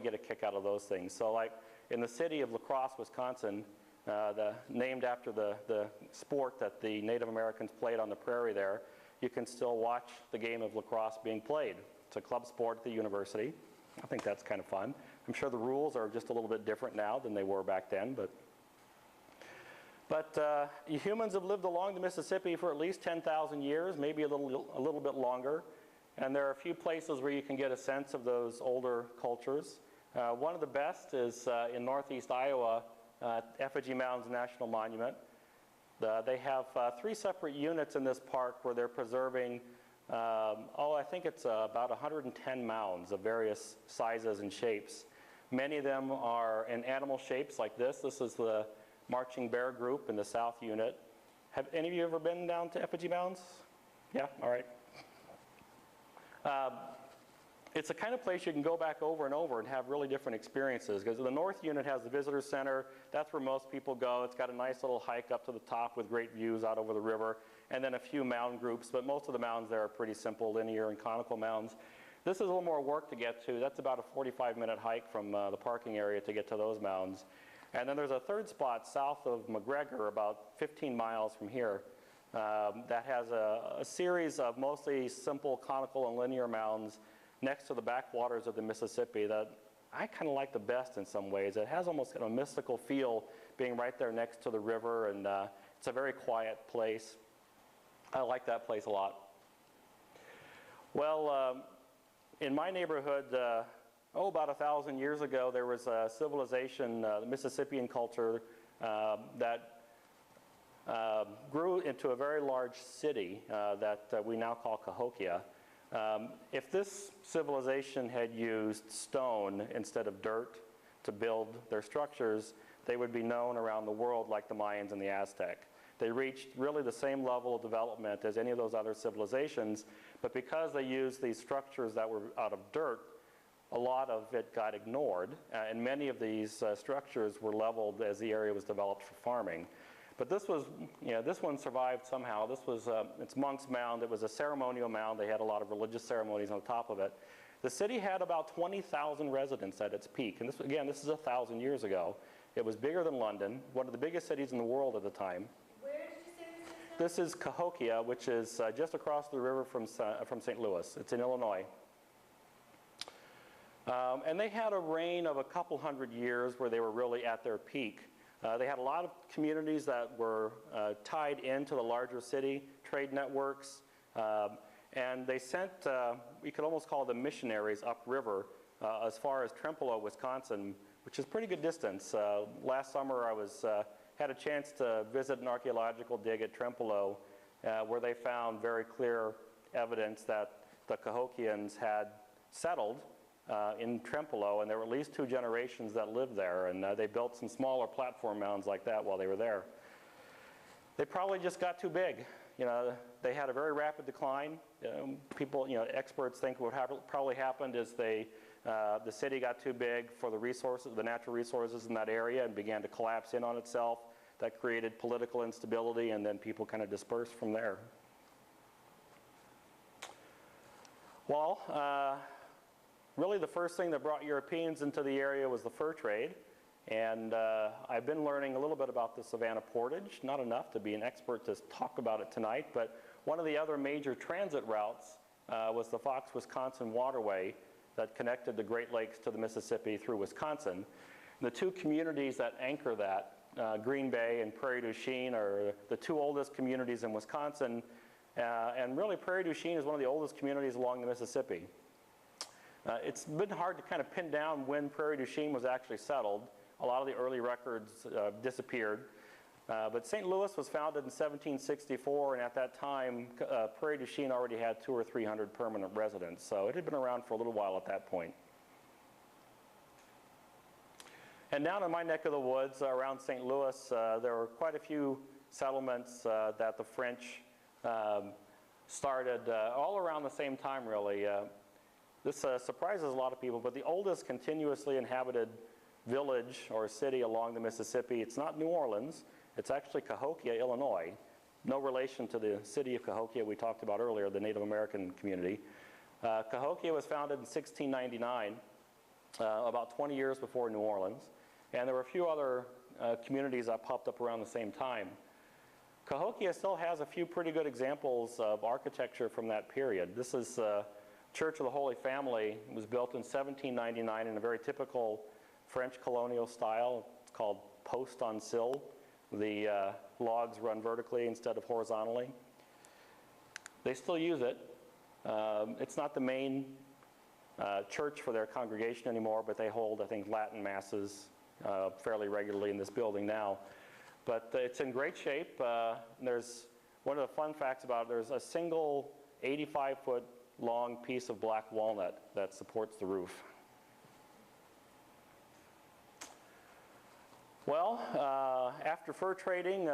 get a kick out of those things. So like in the city of La Crosse, Wisconsin, named after the sport that the Native Americans played on the prairie there, you can still watch the game of lacrosse being played. It's a club sport at the university. I think that's kind of fun. I'm sure the rules are just a little bit different now than they were back then. But humans have lived along the Mississippi for at least 10,000 years, maybe a little bit longer. And there are a few places where you can get a sense of those older cultures. One of the best is in northeast Iowa, Effigy Mounds National Monument. They have 3 separate units in this park where they're preserving, I think it's about 110 mounds of various sizes and shapes. Many of them are in animal shapes like this. This is the marching bear group in the south unit. Have any of you ever been down to Effigy Mounds? Yeah? All right. It's the kind of place you can go back over and over and have really different experiences, because the north unit has the visitor center. That's where most people go. It's got a nice little hike up to the top with great views out over the river, and then a few mound groups, but most of the mounds there are pretty simple, linear and conical mounds. This is a little more work to get to. That's about a 45-minute hike from the parking area to get to those mounds. And then there's a third spot south of McGregor, about 15 miles from here, that has a series of mostly simple conical and linear mounds next to the backwaters of the Mississippi that I kind of like the best in some ways. It has almost a mystical feel being right there next to the river, and it's a very quiet place. I like that place a lot. Well, in my neighborhood, about 1,000 years ago, there was a civilization, the Mississippian culture, that grew into a very large city that we now call Cahokia. If this civilization had used stone instead of dirt to build their structures, they would be known around the world like the Mayans and the Aztec. They reached really the same level of development as any of those other civilizations, but because they used these structures that were out of dirt, a lot of it got ignored, and many of these structures were leveled as the area was developed for farming. But this was, this one survived somehow. This was, it's Monk's Mound. It was a ceremonial mound. They had a lot of religious ceremonies on top of it. The city had about 20,000 residents at its peak. And this, again, this is 1,000 years ago. It was bigger than London, one of the biggest cities in the world at the time. Where did you say this is? This is Cahokia, which is just across the river from St. Louis. It's in Illinois. And they had a reign of a couple hundred years where they were really at their peak. They had a lot of communities that were tied into the larger city, trade networks, and they sent, we could almost call them missionaries upriver as far as Trempealeau, Wisconsin, which is a pretty good distance. Last summer I had a chance to visit an archaeological dig at Trempealeau where they found very clear evidence that the Cahokians had settled in Trempealeau, and there were at least 2 generations that lived there, and they built some smaller platform mounds like that while they were there. They probably just got too big. They had a very rapid decline. People, experts think what probably happened is the city got too big for the resources, the natural resources in that area, and began to collapse in on itself. That created political instability, and then people kind of dispersed from there. Well, really the first thing that brought Europeans into the area was the fur trade, and I've been learning a little bit about the Savannah portage, not enough to be an expert to talk about it tonight, but one of the other major transit routes was the Fox, Wisconsin waterway that connected the Great Lakes to the Mississippi through Wisconsin. And the 2 communities that anchor that, Green Bay and Prairie du Chien, are the 2 oldest communities in Wisconsin, and really Prairie du Chien is one of the oldest communities along the Mississippi. It's been hard to kind of pin down when Prairie du Chien was actually settled. A lot of the early records disappeared. But St. Louis was founded in 1764, and at that time, Prairie du Chien already had 200 or 300 permanent residents. So it had been around for a little while at that point. And down in my neck of the woods around St. Louis, there were quite a few settlements that the French started all around the same time, really. This surprises a lot of people, but the oldest continuously inhabited village or city along the Mississippi, it's not New Orleans, it's actually Cahokia, Illinois. No relation to the city of Cahokia we talked about earlier, the Native American community. Cahokia was founded in 1699, about 20 years before New Orleans. And there were a few other communities that popped up around the same time. Cahokia still has a few pretty good examples of architecture from that period. This is Church of the Holy Family. It was built in 1799 in a very typical French colonial style. It's called post on sill. The logs run vertically instead of horizontally. They still use it. It's not the main church for their congregation anymore, but they hold, I think, Latin masses fairly regularly in this building now. But it's in great shape. There's one of the fun facts about it, there's a single 85-foot long piece of black walnut that supports the roof. Well, after fur trading,